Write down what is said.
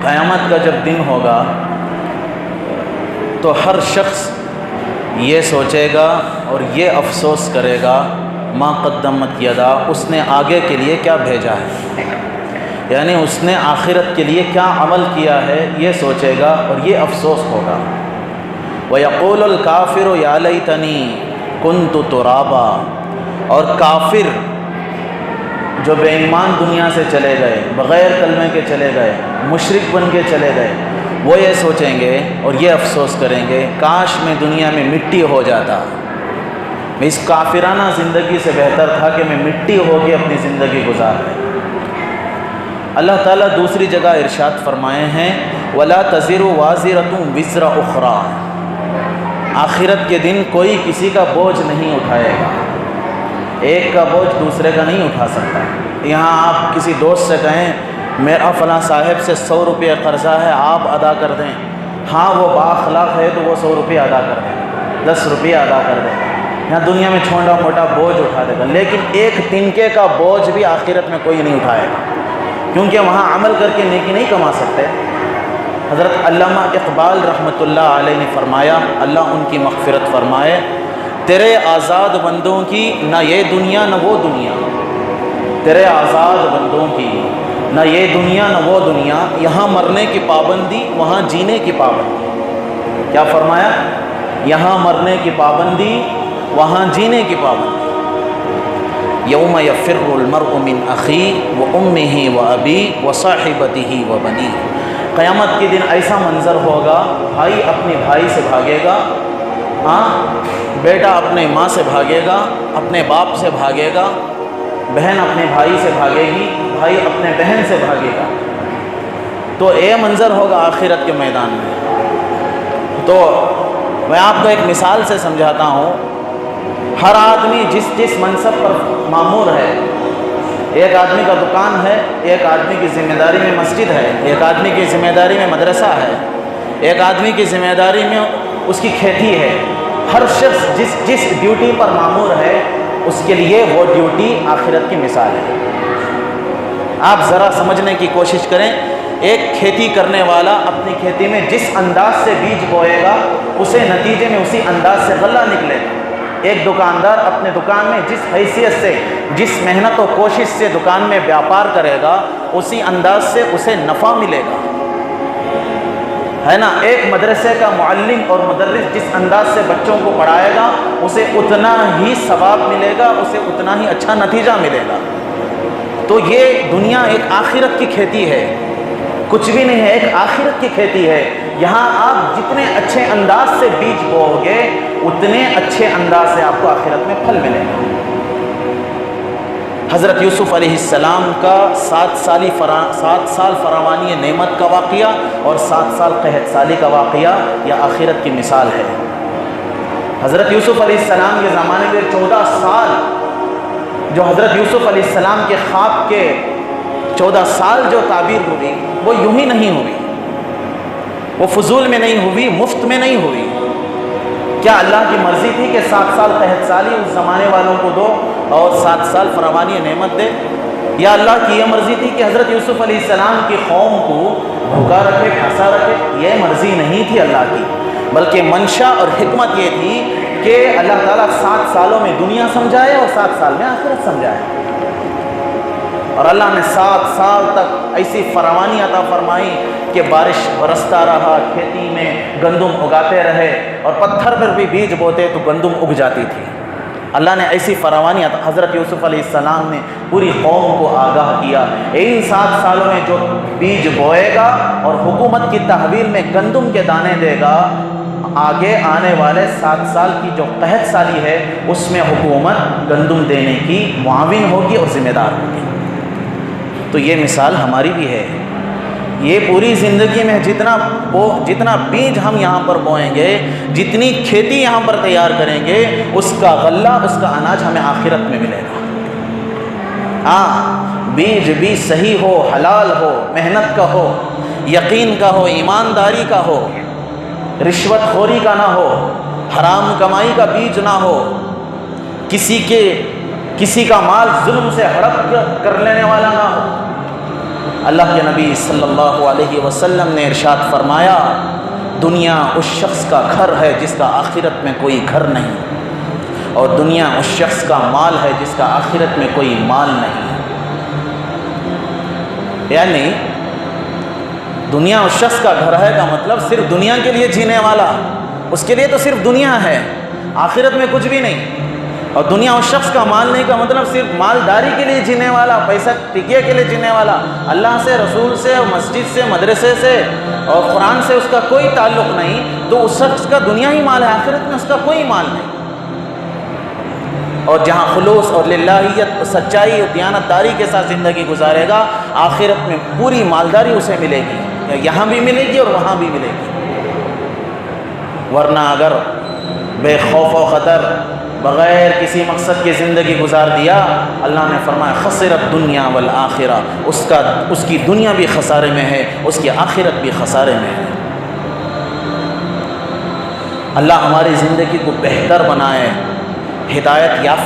قیامت کا جب دن ہوگا تو ہر شخص یہ سوچے گا اور یہ افسوس کرے گا ما قدمت یدا، اس نے آگے کے لیے کیا بھیجا ہے، یعنی اس نے آخرت کے لیے کیا عمل کیا ہے یہ سوچے گا اور یہ افسوس ہوگا۔ وَيَقُولُ الْكَافِرُ يَا لَيْتَنِي كُنْتُ تُرَابًا، اور کافر جو بے ایمان دنیا سے چلے گئے، بغیر کلمے کے چلے گئے، مشرک بن کے چلے گئے، وہ یہ سوچیں گے اور یہ افسوس کریں گے کاش میں دنیا میں مٹی ہو جاتا، میں اس کافرانہ زندگی سے بہتر تھا کہ میں مٹی ہو کے اپنی زندگی گزار لیں۔ اللہ تعالیٰ دوسری جگہ ارشاد فرمائے ہیں وَلَا تَزِرُ وَازِرَةٌ وِزْرَ أُخْرَىٰ، آخرت کے دن کوئی کسی کا بوجھ نہیں اٹھائے گا، ایک کا بوجھ دوسرے کا نہیں اٹھا سکتا۔ یہاں آپ کسی دوست سے کہیں میرا فلاں صاحب سے 100 روپے قرضہ ہے آپ ادا کر دیں، ہاں وہ بااخلاق ہے تو وہ 100 روپے ادا کر دیں، 10 روپے ادا کر دیں، یہاں دنیا میں چھوٹا موٹا بوجھ اٹھا دے گا، لیکن ایک تنکے کا بوجھ بھی آخرت میں کوئی نہیں اٹھائے گا، کیونکہ وہاں عمل کر کے نیکی نہیں کما سکتے۔ حضرت علامہ اقبال رحمۃ اللہ علیہ نے فرمایا، اللہ ان کی مغفرت فرمائے، تیرے آزاد بندوں کی نہ یہ دنیا نہ وہ دنیا، تیرے آزاد بندوں کی نہ یہ دنیا نہ وہ دنیا، یہاں مرنے کی پابندی وہاں جینے کی پابندی۔ کیا فرمایا؟ یہاں مرنے کی پابندی وہاں جینے کی پابندی۔ یوم یفر المرء من اخیہ وامہ وابیہ وصاحبتہ وبنیہ، قیامت کے دن ایسا منظر ہوگا، بھائی اپنے بھائی سے بھاگے گا، ہاں بیٹا اپنے ماں سے بھاگے گا، اپنے باپ سے بھاگے گا، بہن اپنے بھائی سے بھاگے گی، بھائی اپنے بہن سے بھاگے گا، تو یہ منظر ہوگا آخرت کے میدان میں۔ تو میں آپ کو ایک مثال سے سمجھاتا ہوں، ہر آدمی جس منصب پر مامور ہے، ایک آدمی کا دکان ہے، ایک آدمی کی ذمہ داری میں مسجد ہے، ایک آدمی کی ذمہ داری میں مدرسہ ہے، ایک آدمی کی ذمہ داری میں اس کی کھیتی ہے، ہر شخص جس ڈیوٹی پر مامور ہے اس کے لیے وہ ڈیوٹی آخرت کی مثال ہے۔ آپ ذرا سمجھنے کی کوشش کریں، ایک کھیتی کرنے والا اپنی کھیتی میں جس انداز سے بیج بوئے گا اسے نتیجے میں اسی انداز سے غلہ نکلے گا۔ ایک دکاندار اپنے دکان میں جس حیثیت سے، جس محنت و کوشش سے دکان میں بیاپار کرے گا اسی انداز سے اسے نفع ملے گا، ہے نا۔ ایک مدرسے کا معلم اور مدرس جس انداز سے بچوں کو پڑھائے گا اسے اتنا ہی ثواب ملے گا، اسے اتنا ہی اچھا نتیجہ ملے گا۔ تو یہ دنیا ایک آخرت کی کھیتی ہے، کچھ بھی نہیں ہے، ایک آخرت کی کھیتی ہے۔ یہاں آپ جتنے اچھے انداز سے بیج بو گے اتنے اچھے انداز سے آپ کو آخرت میں پھل ملے گا۔ حضرت یوسف علیہ السلام کا 7 سال فراوانی نعمت کا واقعہ اور 7 سال قحط سالی کا واقعہ یہ آخرت کی مثال ہے۔ حضرت یوسف علیہ السلام کے زمانے میں 14 سال جو حضرت یوسف علیہ السلام کے خواب کے 14 سال جو تعبیر ہوئی وہ یوں ہی نہیں ہوئی، وہ فضول میں نہیں ہوئی، مفت میں نہیں ہوئی۔ کیا اللہ کی مرضی تھی کہ 7 سال قحط سالی اس زمانے والوں کو دو اور 7 سال فراوانی نعمت دے؟ یا اللہ کی یہ مرضی تھی کہ حضرت یوسف علیہ السلام کی قوم کو بھوکا رکھے، پھانسا رکھے؟ یہ مرضی نہیں تھی اللہ کی، بلکہ منشا اور حکمت یہ تھی کہ اللہ تعالیٰ 7 سالوں میں دنیا سمجھائے اور 7 سال میں آخرت سمجھائے۔ اور اللہ نے 7 سال تک ایسی فراوانی عطا فرمائی کہ بارش برستا رہا، کھیتی میں گندم اگاتے رہے، اور پتھر پر بھی بیج بوتے تو گندم اگ جاتی تھی۔ اللہ نے ایسی فراوانی عطا، حضرت یوسف علیہ السلام نے پوری قوم کو آگاہ کیا ان 7 سالوں میں جو بیج بوئے گا اور حکومت کی تحویل میں گندم کے دانے دے گا، آگے آنے والے 7 سال کی جو قحط سالی ہے اس میں حکومت گندم دینے کی معاون ہوگی اور ذمہ دار ہوگی۔ تو یہ مثال ہماری بھی ہے، یہ پوری زندگی میں جتنا بیج ہم یہاں پر بوئیں گے، جتنی کھیتی یہاں پر تیار کریں گے، اس کا غلہ، اس کا اناج ہمیں آخرت میں ملے گا۔ ہاں، بیج بھی صحیح ہو، حلال ہو، محنت کا ہو، یقین کا ہو، ایمانداری کا ہو، رشوت خوری کا نہ ہو، حرام کمائی کا بیج نہ ہو، کسی کا مال ظلم سے ہڑپ کر لینے والا نہ ہو، اللہ کے نبی صلی اللہ علیہ وسلم نے ارشاد فرمایا دنیا اس شخص کا گھر ہے جس کا آخرت میں کوئی گھر نہیں، اور دنیا اس شخص کا مال ہے جس کا آخرت میں کوئی مال نہیں۔ یعنی دنیا اس شخص کا گھر ہے کا مطلب صرف دنیا کے لیے جینے والا، اس کے لیے تو صرف دنیا ہے، آخرت میں کچھ بھی نہیں۔ اور دنیا اس شخص کا مال نہیں کا مطلب صرف مالداری کے لیے جینے والا، پیسہ ٹکے کے لیے جینے والا، اللہ سے، رسول سے، مسجد سے، مدرسے سے اور قرآن سے اس کا کوئی تعلق نہیں، تو اس شخص کا دنیا ہی مال ہے، آخرت میں اس کا کوئی مال نہیں۔ اور جہاں خلوص اور للہیت، سچائی اور دیانت داری کے ساتھ زندگی گزارے گا، آخرت میں پوری مالداری اسے ملے گی، یہاں بھی ملے گی اور وہاں بھی ملے گی۔ ورنہ اگر بے خوف و خطر بغیر کسی مقصد کی زندگی گزار دیا، اللہ نے فرمایا خسرت دنیا والآخرہ، اس کی دنیا بھی خسارے میں ہے، اس کی آخرت بھی خسارے میں ہے۔ اللہ ہماری زندگی کو بہتر بنائے، ہدایت یافتہ